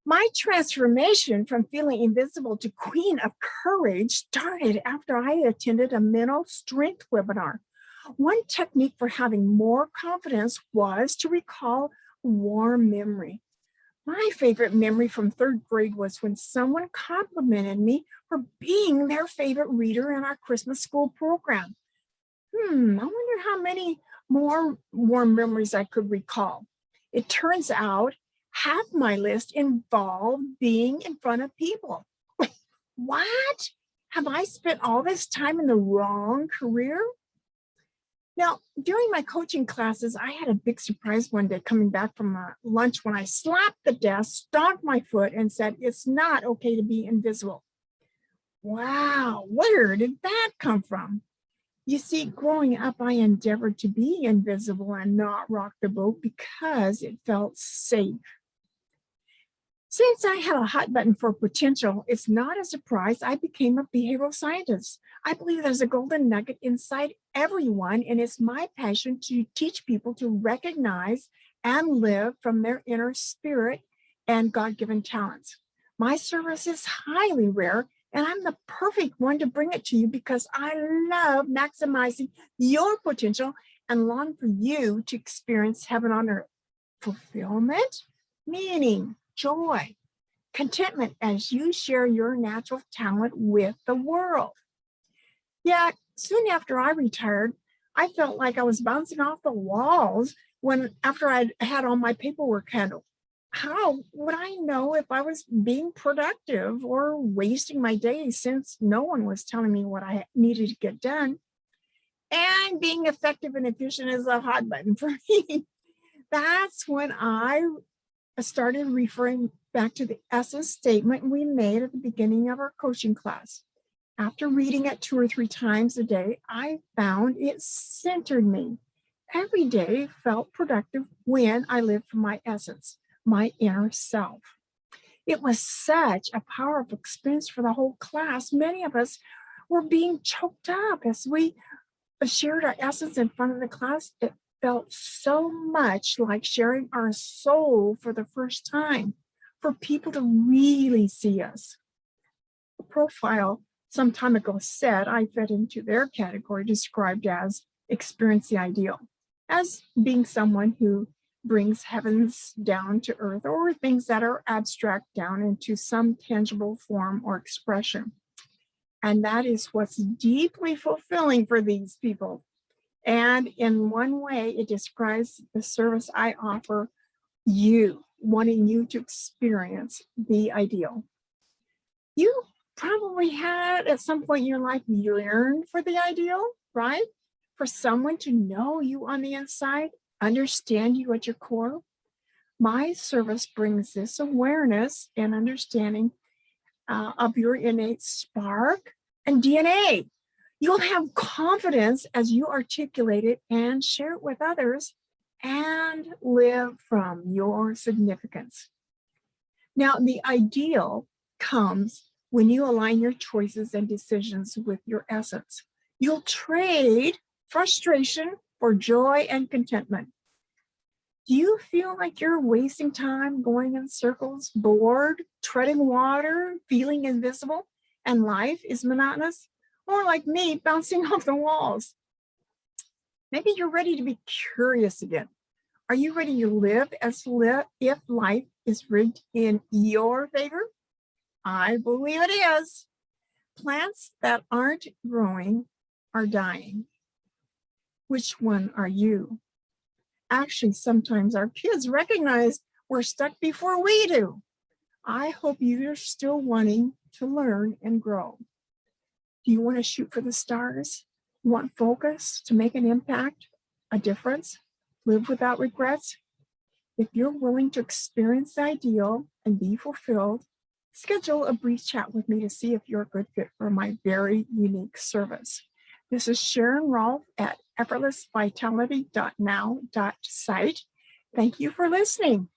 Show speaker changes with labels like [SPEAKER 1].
[SPEAKER 1] My transformation from feeling invisible to queen of courage started after I attended a mental strength webinar. One technique for having more confidence was to recall warm memory. My favorite memory from third grade was when someone complimented me for being their favorite reader in our Christmas school program. I wonder how many more warm memories I could recall. It turns out half my list involved being in front of people. What? Have I spent all this time in the wrong career? Now, during my coaching classes, I had a big surprise one day coming back from lunch when I slapped the desk, stomped my foot, and said, "It's not okay to be invisible." Wow, where did that come from? You see, growing up, I endeavored to be invisible and not rock the boat because it felt safe. Since I had a hot button for potential, it's not a surprise I became a behavioral scientist. I believe there's a golden nugget inside everyone, and it's my passion to teach people to recognize and live from their inner spirit and God-given talents. My service is highly rare, and I'm the perfect one to bring it to you because I love maximizing your potential and long for you to experience heaven on earth. Fulfillment, meaning, joy, contentment as you share your natural talent with the world. Yet, soon after I retired, I felt like I was bouncing off the walls after I had all my paperwork handled. How would I know if I was being productive or wasting my days since no one was telling me what I needed to get done? And being effective and efficient is a hot button for me. That's when I started referring back to the essence statement we made at the beginning of our coaching class. After reading it 2 or 3 times a day, I found it centered me. Every day felt productive when I lived from my essence, my inner self. It was such a powerful experience for the whole class. Many of us were being choked up as we shared our essence in front of the class. It felt so much like sharing our soul for the first time, for people to really see us. A profile some time ago said I fit into their category described as experience the ideal, as being someone who brings heavens down to earth or things that are abstract down into some tangible form or expression. And that is what's deeply fulfilling for these people. And in one way, it describes the service I offer you, wanting you to experience the ideal. You probably had at some point in your life yearned for the ideal, right? For someone to know you on the inside, understand you at your core. My service brings this awareness and understanding of your innate spark and DNA. You'll have confidence as you articulate it and share it with others and live from your significance. Now, the ideal comes when you align your choices and decisions with your essence. You'll trade frustration for joy and contentment. Do you feel like you're wasting time going in circles, bored, treading water, feeling invisible, and life is monotonous? Or like me, bouncing off the walls? Maybe you're ready to be curious again. Are you ready to live if life is rigged in your favor? I believe it is. Plants that aren't growing are dying. Which one are you? Actually, sometimes our kids recognize we're stuck before we do. I hope you're still wanting to learn and grow. Do you want to shoot for the stars? You want focus to make an impact, a difference, live without regrets? If you're willing to experience the ideal and be fulfilled, schedule a brief chat with me to see if you're a good fit for my very unique service. This is Sharon Rolfe at EffortlessVitality.now.site. Thank you for listening.